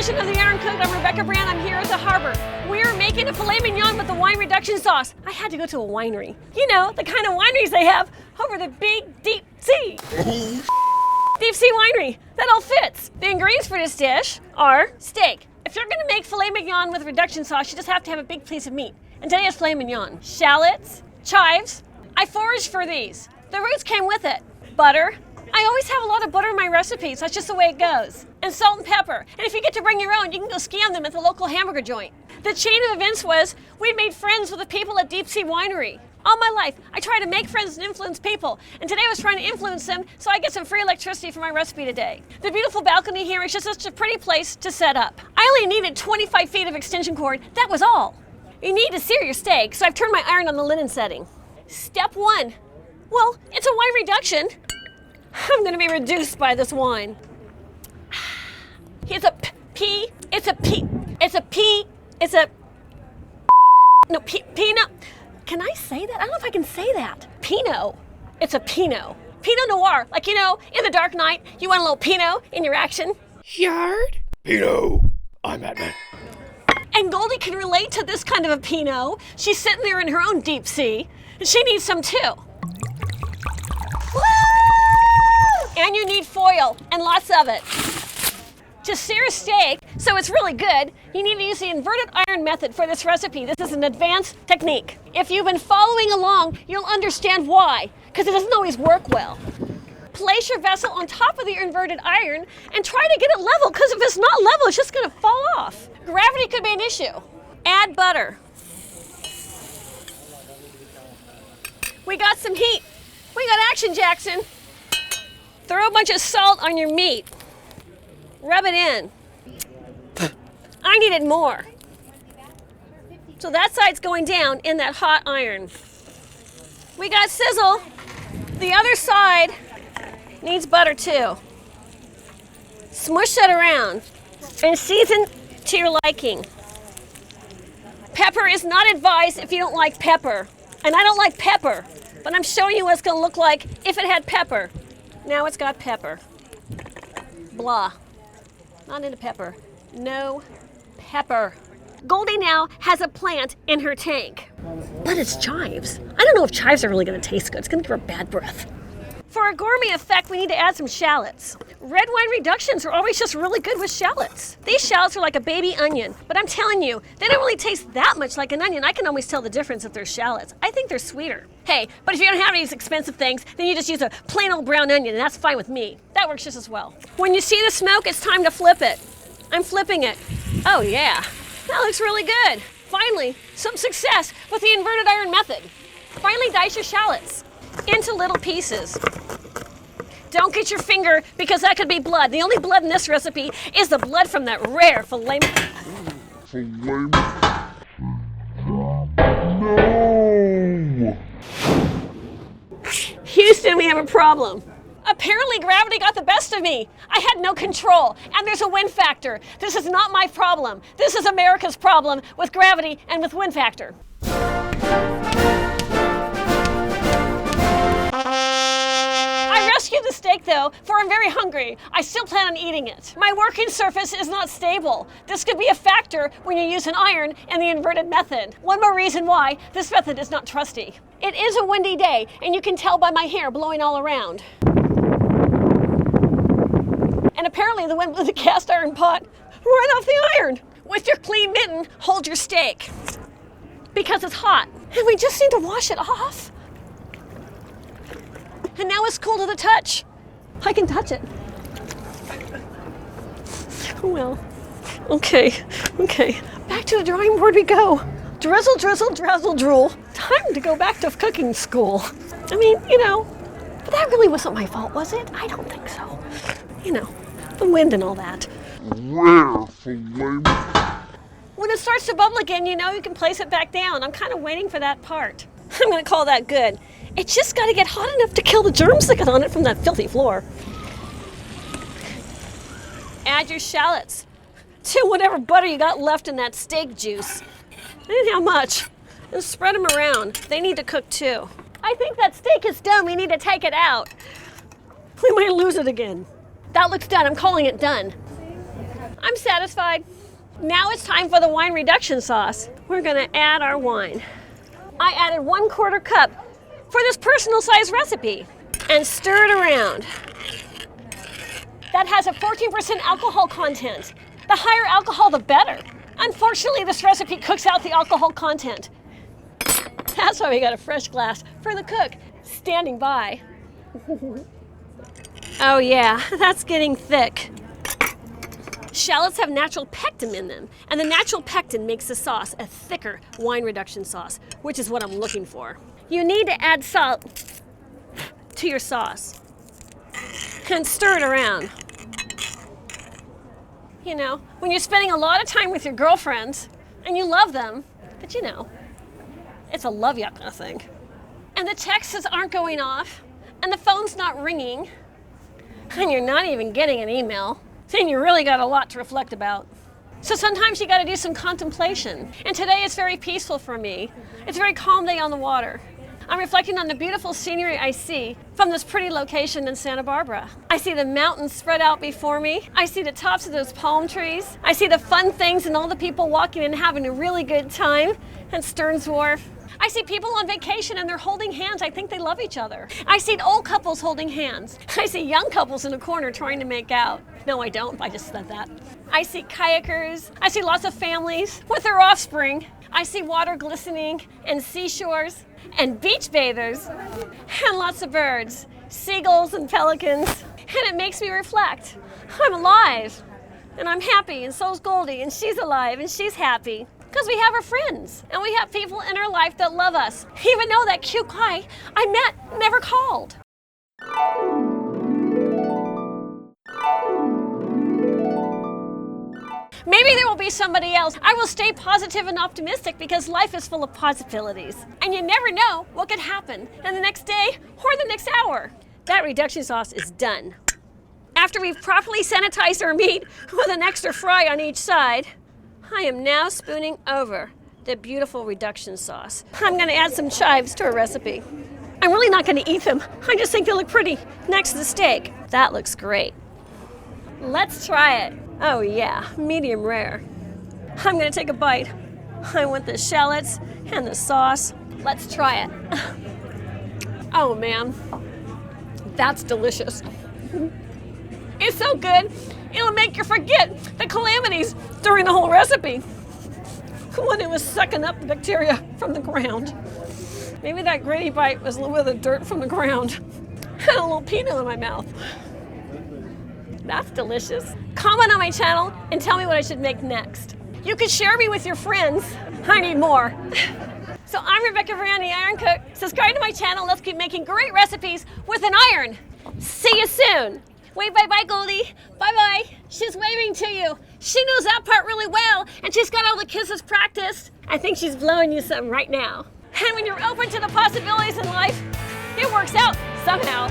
edition of The Iron Cook. I'm Rebecca Brand. I'm here at the harbor. We're making a filet mignon with the wine reduction sauce. I had to go to a winery. You know, the kind of wineries they have over the big deep sea. Deep Sea Winery. That all fits. The ingredients for this dish are steak. If you're gonna make filet mignon with reduction sauce, you just have to have a big piece of meat. And today it's filet mignon. Shallots, chives. I foraged for these. The roots came with it. Butter. I always have a lot of butter in my recipes. That's just the way it goes. And salt and pepper. And if you get to bring your own, you can go scam them at the local hamburger joint. The chain of events was we made friends with the people at Deep Sea Winery. All my life, I try to make friends and influence people. And today I was trying to influence them so I get some free electricity for my recipe today. The beautiful balcony here is just such a pretty place to set up. I only needed 25 feet of extension cord. That was all. You need to sear your steak, so I've turned my iron on the linen setting. Step one. Well, it's a wine reduction. I'm gonna be reduced by this wine. It's a Pinot. Can I say that? I don't know if I can say that. Pinot. It's a Pinot. Pinot Noir. Like, you know, in The Dark Knight, you want a little Pinot in your action? Yard? Pinot. I'm Batman. And Goldie can relate to this kind of a Pinot. She's sitting there in her own deep sea, and she needs some too. Woo! And you need foil, and lots of it. To sear a steak, so it's really good, you need to use the inverted iron method for this recipe. This is an advanced technique. If you've been following along, you'll understand why, because it doesn't always work well. Place your vessel on top of the inverted iron and try to get it level, because if it's not level, it's just gonna fall off. Gravity could be an issue. Add butter. We got some heat. We got action, Jackson. Throw a bunch of salt on your meat. Rub it in. I needed more. So that side's going down in that hot iron. We got sizzle. The other side needs butter too. Smush that around and season to your liking. Pepper is not advised if you don't like pepper. And I don't like pepper, but I'm showing you what it's gonna look like if it had pepper. Now it's got pepper. Blah. Not into pepper. No pepper. Goldie now has a plant in her tank. But it's chives. I don't know if chives are really gonna taste good. It's gonna give her bad breath. For a gourmet effect, we need to add some shallots. Red wine reductions are always just really good with shallots. These shallots are like a baby onion, but I'm telling you, they don't really taste that much like an onion. I can always tell the difference if they're shallots. I think they're sweeter. Hey, but if you don't have any of these expensive things, then you just use a plain old brown onion, and that's fine with me. That works just as well. When you see the smoke, it's time to flip it. I'm flipping it. Oh yeah, that looks really good. Finally, some success with the inverted iron method. Finally dice your shallots into little pieces. Don't get your finger because that could be blood. The only blood in this recipe is the blood from that rare filet. No! Houston, we have a problem. Apparently gravity got the best of me. I had no control, and there's a wind factor. This is not my problem. This is America's problem with gravity and with wind factor. I rescued the steak though, for I'm very hungry. I still plan on eating it. My working surface is not stable. This could be a factor when you use an iron and the inverted method. One more reason why this method is not trusty. It is a windy day, and you can tell by my hair blowing all around. And apparently the wind blew the cast iron pot right off the iron. With your clean mitten, hold your steak. Because it's hot. And we just need to wash it off. And now it's cool to the touch. I can touch it. Well, okay. Back to the drawing board we go. Drizzle, drizzle, drazzle, drool. Time to go back to cooking school. I mean, you know, but that really wasn't my fault, was it? I don't think so. You know, the wind and all that. Rare filet. When it starts to bubble again, you know you can place it back down. I'm kind of waiting for that part. I'm gonna call that good. It's just gotta get hot enough to kill the germs that got on it from that filthy floor. Add your shallots to whatever butter you got left in that steak juice. I didn't have much. And spread them around. They need to cook too. I think that steak is done. We need to take it out. We might lose it again. That looks done. I'm calling it done. I'm I'm satisfied. Now it's time for the wine reduction sauce. We're gonna add our wine. I added 1/4 cup for this personal size recipe and stir it around. That has a 14% alcohol content. The higher alcohol, the better. Unfortunately, this recipe cooks out the alcohol content. That's why we got a fresh glass for the cook standing by. Oh yeah, that's getting thick. Shallots have natural pectin in them, and the natural pectin makes the sauce a thicker wine reduction sauce, which is what I'm looking for. You need to add salt to your sauce and stir it around. You know, when you're spending a lot of time with your girlfriends and you love them, but you know, it's a love ya kind of thing. And the texts aren't going off, and the phone's not ringing, and you're not even getting an email, then you really got a lot to reflect about. So sometimes you gotta do some contemplation. And today it's very peaceful for me. It's a very calm day on the water. I'm reflecting on the beautiful scenery I see from this pretty location in Santa Barbara. I see the mountains spread out before me. I see the tops of those palm trees. I see the fun things and all the people walking and having a really good time at Stearns Wharf. I see people on vacation and they're holding hands. I think they love each other. I see old couples holding hands. I see young couples in a corner trying to make out. No, I don't. I just said that. I see kayakers. I see lots of families with their offspring. I see water glistening and seashores and beach bathers and lots of birds, seagulls and pelicans. And it makes me reflect. I'm alive and I'm happy, and so's Goldie, and she's alive and she's happy. Because we have our friends, and we have people in our life that love us, even though that cute guy I met never called. Maybe there will be somebody else. I will stay positive and optimistic because life is full of possibilities. And you never know what could happen in the next day or the next hour. That reduction sauce is done. After we've properly sanitized our meat with an extra fry on each side, I am now spooning over the beautiful reduction sauce. I'm gonna add some chives to our recipe. I'm really not gonna eat them. I just think they look pretty next to the steak. That looks great. Let's try it. Oh yeah, medium rare. I'm gonna take a bite. I want the shallots and the sauce. Let's try it. Oh man, that's delicious. It's so good, it'll make you forget the calamities during the whole recipe when it was sucking up the bacteria from the ground. Maybe that gritty bite was a little bit of the dirt from the ground. Had a little Pinot in my mouth. That's delicious. Comment on my channel and tell me what I should make next. You could share me with your friends. I need more. So I'm Rebecca Brand, the Iron Cook. Subscribe to my channel. Let's keep making great recipes with an iron. See you soon. Wave bye-bye, Goldie. Bye-bye. She's waving to you. She knows that part really well, and she's got all the kisses practiced. I think she's blowing you something right now. And when you're open to the possibilities in life, it works out somehow.